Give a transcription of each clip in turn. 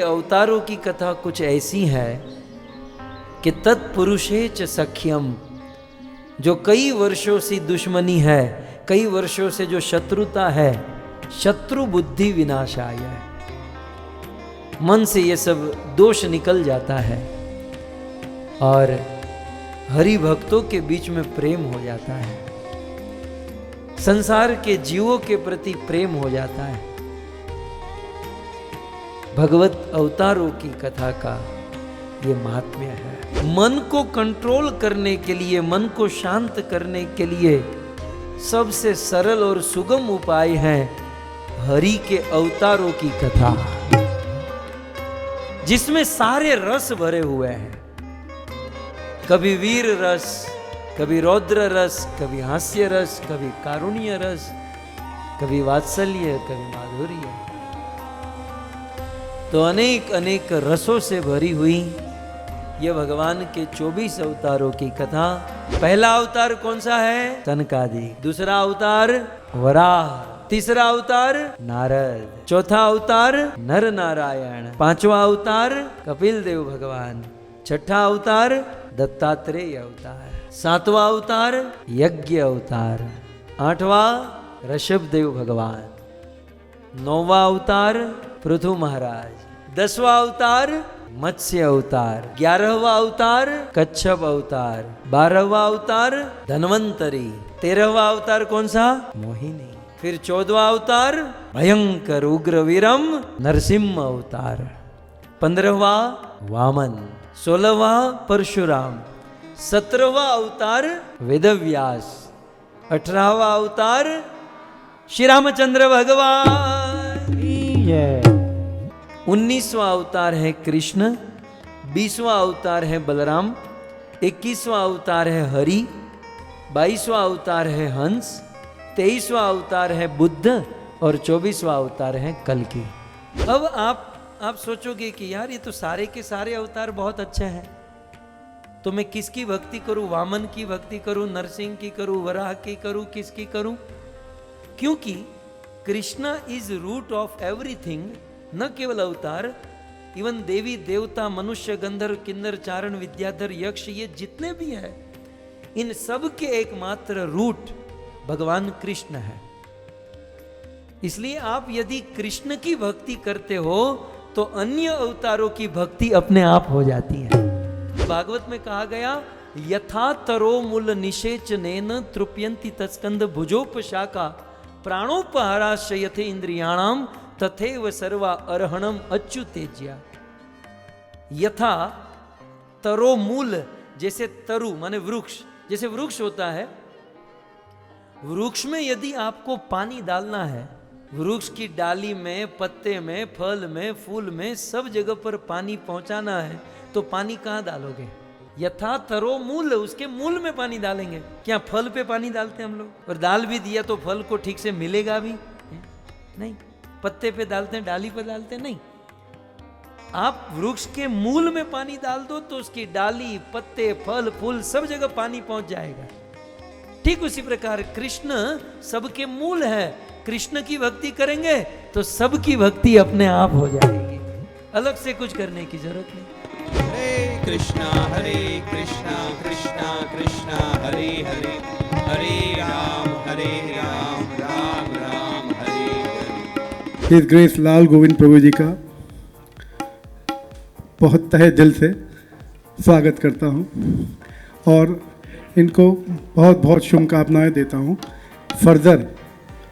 अवतारों की कथा कुछ ऐसी है कि तत्पुरुषे च सख्यम, जो कई वर्षों से दुश्मनी है, कई वर्षों से जो शत्रुता है, शत्रु बुद्धि विनाशाय है, मन से ये सब दोष निकल जाता है और हरि भक्तों के बीच में प्रेम हो जाता है, संसार के जीवों के प्रति प्रेम हो जाता है। भगवत अवतारों की कथा का ये महात्म्य है। मन को कंट्रोल करने के लिए, मन को शांत करने के लिए सबसे सरल और सुगम उपाय है हरि के अवतारों की कथा, जिसमें सारे रस भरे हुए हैं। कभी वीर रस, कभी रौद्र रस, कभी हास्य रस, कभी कारुण्य रस, कभी वात्सल्य, कभी माधुर्य। तो अनेक अनेक रसों से भरी हुई ये भगवान के 24 अवतारों की कथा। पहला अवतार कौन सा है? सनकादिक। दूसरा अवतार वराह। तीसरा अवतार नारद। चौथा अवतार नर नारायण। पांचवा अवतार कपिल देव भगवान। छठा अवतार दत्तात्रेय अवतार। सातवां अवतार यज्ञ अवतार। आठवां ऋषभ देव भगवान। नौवां अवतार पृथु महाराज। 10वां अवतार मत्स्य अवतार। 11वां अवतार कच्छप अवतार। 12वां अवतार धन्वंतरी। 13वां अवतार कौन सा? मोहिनी। फिर 14वां अवतार भयंकर उग्र वीरम नरसिंह अवतार। 15वां वामन। 16वां परशुराम। 17वां अवतार वेदव्यास। 18वां अवतार श्री रामचंद्र भगवान। 19वां अवतार है कृष्ण। 20वां अवतार है बलराम। 21वां अवतार है हरि। 22वां अवतार है हंस। 23वां अवतार है बुद्ध और 24वां अवतार है कल्कि। अब आप सोचोगे कि यार ये तो सारे के सारे अवतार बहुत अच्छे हैं, तो मैं किसकी भक्ति करूं? वामन की भक्ति करूं, नरसिंह की करूं, वराह की करूं, किसकी करूं? क्योंकि Krishna is root of everything. न केवल अवतार, इवन देवी देवता, मनुष्य, गंधर्व, किन्नर, चारण, विद्याधर, यक्ष, ये जितने भी हैं, इन सब के एकमात्र रूट भगवान कृष्ण है। इसलिए आप यदि कृष्ण की भक्ति करते हो तो अन्य अवतारों की भक्ति अपने आप हो जाती है। भागवत में कहा गया, यथा तरो मूल निषेचनेन तृप्यन्ति तत्स्कंद भुजोपशाखा प्राणोपहाराश्च इंद्रियाणाम तथैव सर्वा अर्हणम अच्युतेज्या। यथा तरो मूल, जैसे तरु माने वृक्ष, जैसे वृक्ष होता है, वृक्ष में यदि आपको पानी डालना है, वृक्ष की डाली में, पत्ते में, फल में, फूल में, सब जगह पर पानी पहुंचाना है, तो पानी कहां डालोगे? यथा तरो मूल, उसके मूल में पानी डालेंगे। क्या फल पे पानी डालते हैं हम लोग? और डाल भी दिया तो फल को ठीक से मिलेगा भी नहीं। पत्ते पे डालते हैं, डाली पे डालते हैं, नहीं। आप वृक्ष के मूल में पानी डाल दो तो उसकी डाली, पत्ते, फल, फूल सब जगह पानी पहुंच जाएगा। ठीक उसी प्रकार कृष्ण सबके मूल है। कृष्ण की भक्ति करेंगे तो सबकी भक्ति अपने आप हो जाएगी, अलग से कुछ करने की जरूरत नहीं। हरे कृष्णा कृष्णा कृष्णा हरे हरे, हरे राम राम राम हरे हरे। हिज ग्रेस लाल गोविंद प्रभु जी का बहुत तहे दिल से स्वागत करता हूं और इनको बहुत बहुत शुभकामनाएं देता हूं। फर्दर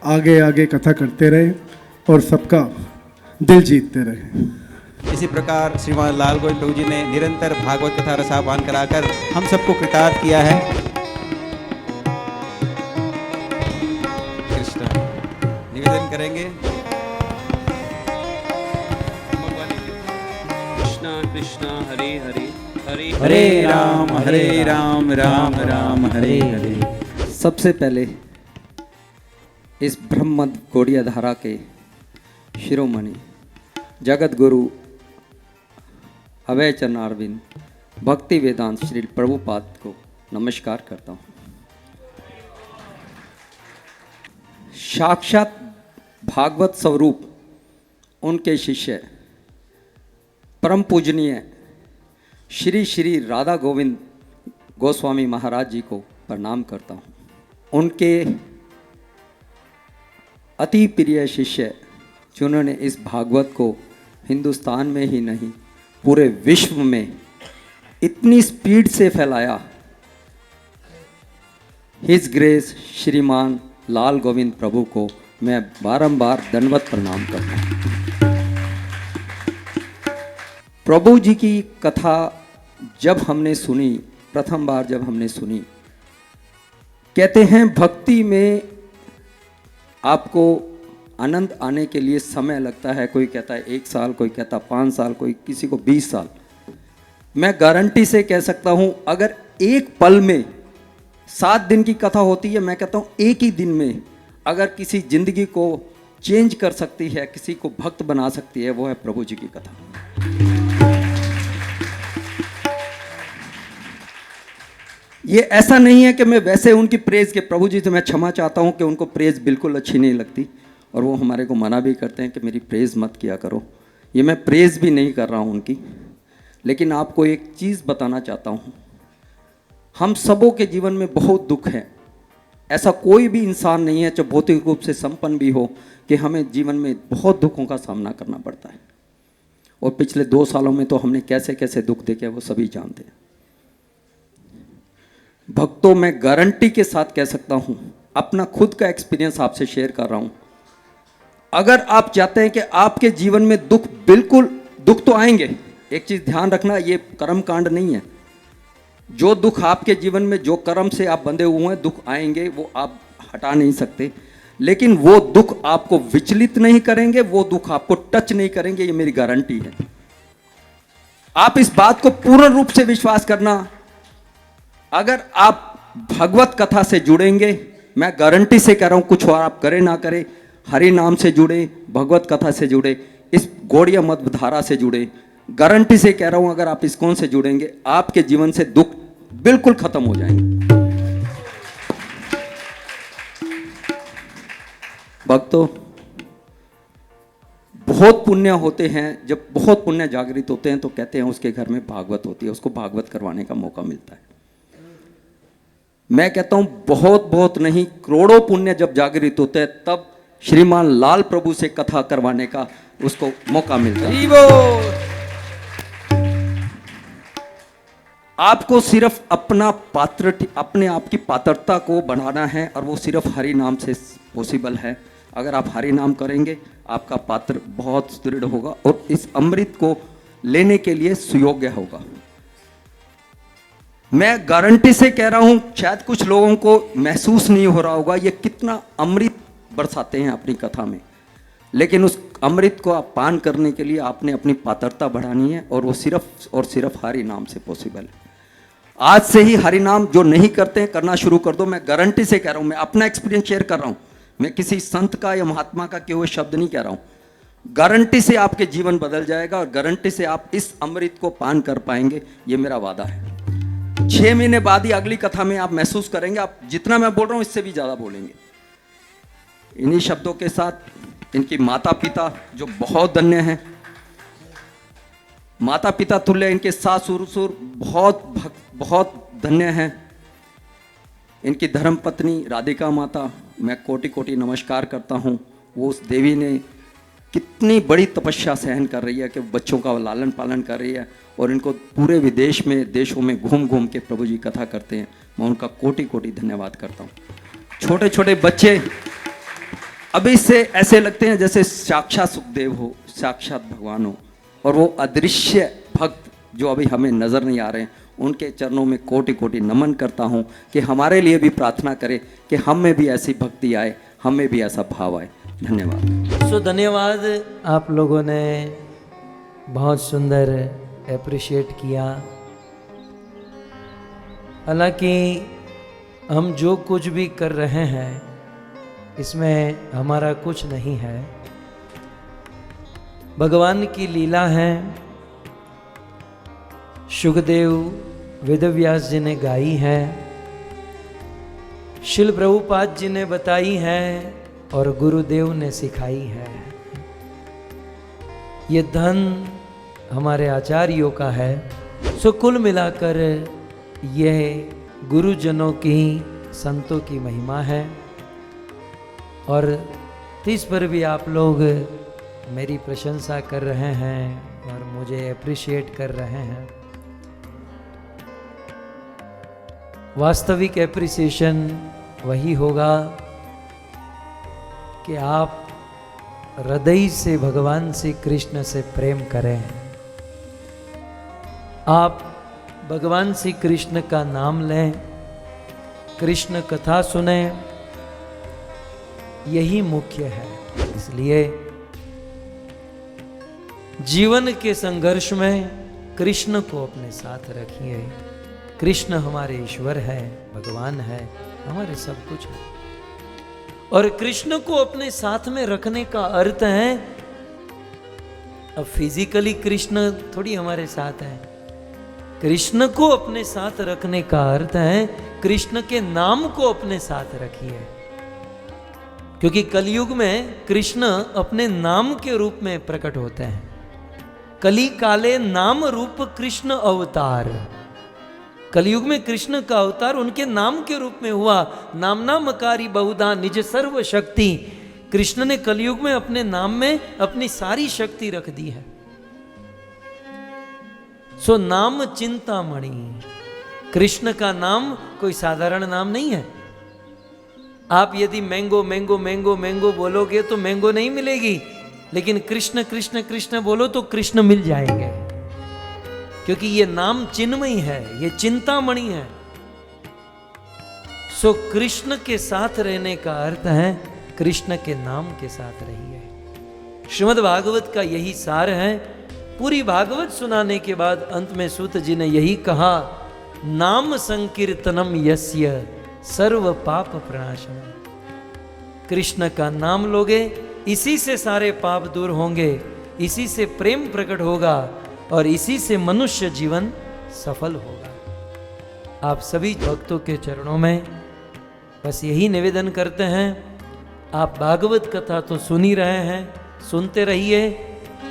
आगे आगे कथा करते रहे और सबका दिल जीतते रहे। इसी प्रकार श्रीमान लाल गोविंद प्रभु जी ने निरंतर भागवत कथा रसापान कराकर हम सबको कृतार्थ किया है। कृष्ण निवेदन करेंगे। कृष्णा कृष्णा हरे हरे, हरे राम राम राम हरे हरे। सबसे पहले इस ब्रह्म गौड़िया धारा के शिरोमणि जगत गुरु अभय चरणारविंद भक्ति वेदांत श्री प्रभुपाद को नमस्कार करता हूँ। साक्षात भागवत स्वरूप उनके शिष्य परम पूजनीय श्री श्री राधा गोविंद गोस्वामी महाराज जी को प्रणाम करता हूँ। उनके अति प्रिय शिष्य जिन्होंने इस भागवत को हिंदुस्तान में ही नहीं पूरे विश्व में इतनी स्पीड से फैलाया, हिज ग्रेस श्रीमान लाल गोविंद प्रभु को मैं बारंबार दंडवत प्रणाम करता हूँ। प्रभु जी की कथा जब हमने सुनी, प्रथम बार जब हमने सुनी, कहते हैं भक्ति में आपको आनंद आने के लिए समय लगता है। कोई कहता है 1 साल, कोई कहता 5 साल, कोई किसी को 20 साल। मैं गारंटी से कह सकता हूं, अगर एक पल में 7 दिन की कथा होती है, मैं कहता हूं एक ही दिन में अगर किसी जिंदगी को चेंज कर सकती है, किसी को भक्त बना सकती है, वो है प्रभु जी की कथा। ये ऐसा नहीं है कि मैं वैसे उनकी प्रेज के, प्रभु जी से मैं क्षमा चाहता हूं कि उनको प्रेज बिल्कुल अच्छी नहीं लगती और वो हमारे को मना भी करते हैं कि मेरी प्रेज मत किया करो। ये मैं प्रेज भी नहीं कर रहा हूं उनकी, लेकिन आपको एक चीज़ बताना चाहता हूं। हम सबों के जीवन में बहुत दुख है। ऐसा कोई भी इंसान नहीं है जो भौतिक रूप से संपन्न भी हो कि हमें जीवन में बहुत दुखों का सामना करना पड़ता है। और पिछले 2 सालों में तो हमने कैसे कैसे दुख देखे वो सभी जानते हैं। भक्तों, मैं गारंटी के साथ कह सकता हूं, अपना खुद का एक्सपीरियंस आपसे शेयर कर रहा हूं। अगर आप चाहते हैं कि आपके जीवन में दुख, बिल्कुल दुख तो आएंगे, एक चीज ध्यान रखना, ये कर्म कांड नहीं है। जो दुख आपके जीवन में, जो कर्म से आप बंधे हुए हैं, दुख आएंगे, वो आप हटा नहीं सकते, लेकिन वो दुख आपको विचलित नहीं करेंगे, वो दुख आपको टच नहीं करेंगे, ये मेरी गारंटी है। आप इस बात को पूर्ण रूप से विश्वास करना। अगर आप भगवत कथा से जुड़ेंगे, मैं गारंटी से कह रहा हूं, कुछ और आप करें ना करें, हरि नाम से जुड़े, भगवत कथा से जुड़े, इस गौड़ीय मत धारा से जुड़े, गारंटी से कह रहा हूं, अगर आप इस्कॉन से जुड़ेंगे, आपके जीवन से दुख बिल्कुल खत्म हो जाएंगे। भक्तों, बहुत पुण्य होते हैं, जब बहुत पुण्य जागृत होते हैं तो कहते हैं उसके घर में भागवत होती है, उसको भागवत करवाने का मौका मिलता है। मैं कहता हूं बहुत बहुत नहीं, करोड़ों पुण्य जब जागृत होते हैं तब श्रीमान लाल प्रभु से कथा करवाने का उसको मौका मिलता है। आपको सिर्फ अपना पात्र, अपने आप की पात्रता को बढ़ाना है और वो सिर्फ हरि नाम से पॉसिबल है। अगर आप हरि नाम करेंगे, आपका पात्र बहुत सुदृढ़ होगा और इस अमृत को लेने के लिए सुयोग्य होगा। मैं गारंटी से कह रहा हूं, शायद कुछ लोगों को महसूस नहीं हो रहा होगा ये कितना अमृत बरसाते हैं अपनी कथा में, लेकिन उस अमृत को आप पान करने के लिए आपने अपनी पात्रता बढ़ानी है और वो सिर्फ और सिर्फ हरि नाम से पॉसिबल है। आज से ही हरि नाम जो नहीं करते हैं करना शुरू कर दो। मैं गारंटी से कह रहा हूं, मैं अपना एक्सपीरियंस शेयर कर रहा हूं, मैं किसी संत का या महात्मा का केवल शब्द नहीं कह रहा हूं। गारंटी से आपके जीवन बदल जाएगा और गारंटी से आप इस अमृत को पान कर पाएंगे, ये मेरा वादा है। 6 महीने बाद ही अगली कथा में आप महसूस करेंगे, आप जितना मैं बोल रहा हूं इससे भी ज्यादा बोलेंगे। इन्हीं शब्दों के साथ इनकी माता पिता जो बहुत धन्य हैं, माता पिता तुल्य इनके सास ससुर बहुत धन्य हैं। इनकी धर्म पत्नी राधिका माता, मैं कोटि कोटि नमस्कार करता हूं। वो उस देवी ने कितनी बड़ी तपस्या सहन कर रही है कि बच्चों का लालन पालन कर रही है और इनको पूरे विदेश में, देशों में घूम घूम के प्रभु जी कथा करते हैं। मैं उनका कोटि कोटि धन्यवाद करता हूँ। छोटे छोटे बच्चे अभी से ऐसे लगते हैं जैसे साक्षात सुखदेव हो, साक्षात भगवान हो, और वो अदृश्य भक्त जो अभी हमें नजर नहीं आ रहे हैं, उनके चरणों में कोटि कोटि नमन करता हूँ कि हमारे लिए भी प्रार्थना करें कि हम में भी ऐसी भक्ति आए, हम में भी ऐसा भाव आए। धन्यवाद। धन्यवाद, आप लोगों ने बहुत सुंदर अप्रिशिएट किया। हालांकि हम जो कुछ भी कर रहे हैं इसमें हमारा कुछ नहीं है, भगवान की लीला है। शुकदेव वेदव्यास जी ने गाई है, शिल प्रभुपाद जी ने बताई है और गुरुदेव ने सिखाई है। ये धन हमारे आचार्यों का है। सो कुल मिलाकर यह गुरुजनों की, संतों की महिमा है। और इस पर भी आप लोग मेरी प्रशंसा कर रहे हैं और मुझे अप्रिशिएट कर रहे हैं। वास्तविक एप्रिसिएशन वही होगा कि आप हृदय से भगवान श्री कृष्ण से प्रेम करें, आप भगवान श्री कृष्ण का नाम लें, कृष्ण कथा सुने, यही मुख्य है। इसलिए जीवन के संघर्ष में कृष्ण को अपने साथ रखिए। कृष्ण हमारे ईश्वर है, भगवान है, हमारे सब कुछ है। और कृष्ण को अपने साथ में रखने का अर्थ है, अब फिजिकली कृष्ण थोड़ी हमारे साथ है। कृष्ण को अपने साथ रखने का अर्थ है कृष्ण के नाम को अपने साथ रखिए। क्योंकि कलयुग में कृष्ण अपने नाम के रूप में प्रकट होते हैं। कली काले नाम रूप कृष्ण अवतार। कलयुग में कृष्ण का अवतार उनके नाम के रूप में हुआ। नामनामकारी बहुधा निज सर्व शक्ति। कृष्ण ने कलयुग में अपने नाम में अपनी सारी शक्ति रख दी है। सो नाम चिंतामणि, कृष्ण का नाम कोई साधारण नाम नहीं है। आप यदि मैंगो मैंगो मैंगो मैंगो बोलोगे तो मैंगो नहीं मिलेगी, लेकिन कृष्ण कृष्ण कृष्ण बोलो तो कृष्ण मिल जाएंगे। क्योंकि ये नाम चिन्मयी है, ये चिंतामणि है। सो कृष्ण के साथ रहने का अर्थ है कृष्ण के नाम के साथ रहिए। श्रीमद् भागवत का यही सार है। पूरी भागवत सुनाने के बाद अंत में सूत जी ने यही कहा, नाम संकीर्तनम यस्य सर्व पाप प्रणाशनम। कृष्ण का नाम लोगे, इसी से सारे पाप दूर होंगे, इसी से प्रेम प्रकट होगा और इसी से मनुष्य जीवन सफल होगा। आप सभी भक्तों के चरणों में बस यही निवेदन करते हैं, आप भागवत कथा तो सुन ही रहे हैं, सुनते रहिए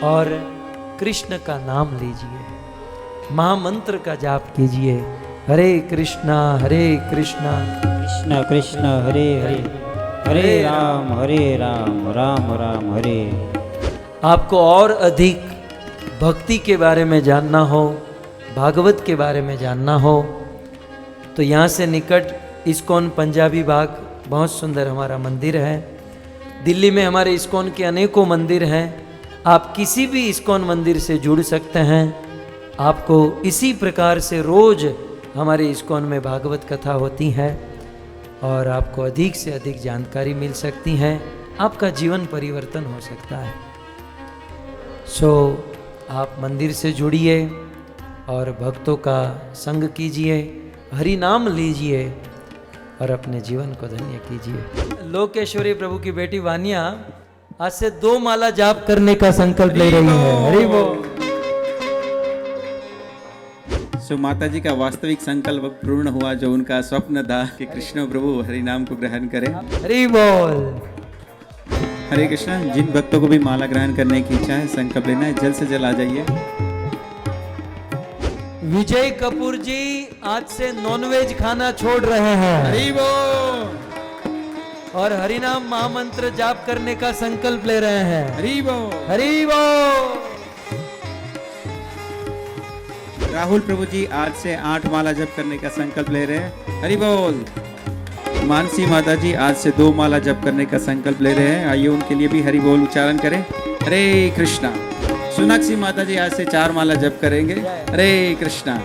और कृष्ण का नाम लीजिए, महामंत्र का जाप कीजिए। हरे कृष्णा कृष्ण कृष्ण हरे हरे, हरे राम राम राम हरे। आपको और अधिक भक्ति के बारे में जानना हो, भागवत के बारे में जानना हो, तो यहाँ से निकट इस्कॉन पंजाबी बाग बहुत सुंदर हमारा मंदिर है। दिल्ली में हमारे इस्कॉन के अनेकों मंदिर हैं। आप किसी भी इस्कॉन मंदिर से जुड़ सकते हैं। आपको इसी प्रकार से रोज हमारे इस्कॉन में भागवत कथा होती है और आपको अधिक से अधिक जानकारी मिल सकती है, आपका जीवन परिवर्तन हो सकता है। सो आप मंदिर से जुड़िए और भक्तों का संग कीजिए, हरि नाम लीजिए और अपने जीवन को धन्य कीजिए। लोकेश्वरी प्रभु की बेटी वानिया आज से 2 माला जाप करने का संकल्प ले रही है। हरि बोल। सो माता जी का वास्तविक संकल्प पूर्ण हुआ, जो उनका स्वप्न था कि कृष्ण प्रभु हरि नाम को ग्रहण करें। हरि बोल। हरे कृष्णा। जिन भक्तों को भी माला ग्रहण करने की इच्छा है, संकल्प लेना है, जल्द से जल्द आ जाइए। विजय कपूर जी आज से नॉनवेज खाना छोड़ रहे हैं। हरि बोल। और हरिनाम महामंत्र जाप करने का संकल्प ले रहे हैं। हरि बोल। हरि बोल। राहुल प्रभु जी आज से 8 माला जप करने का संकल्प ले रहे हैं। हरि बोल। मानसी माता जी आज से 2 माला जप करने का संकल्प ले रहे हैं। आइए उनके लिए भी हरि बोल उच्चारण करें। हरे कृष्णा। सोनाक्षी माता जी आज से 4 माला जप करेंगे। हरे कृष्णा।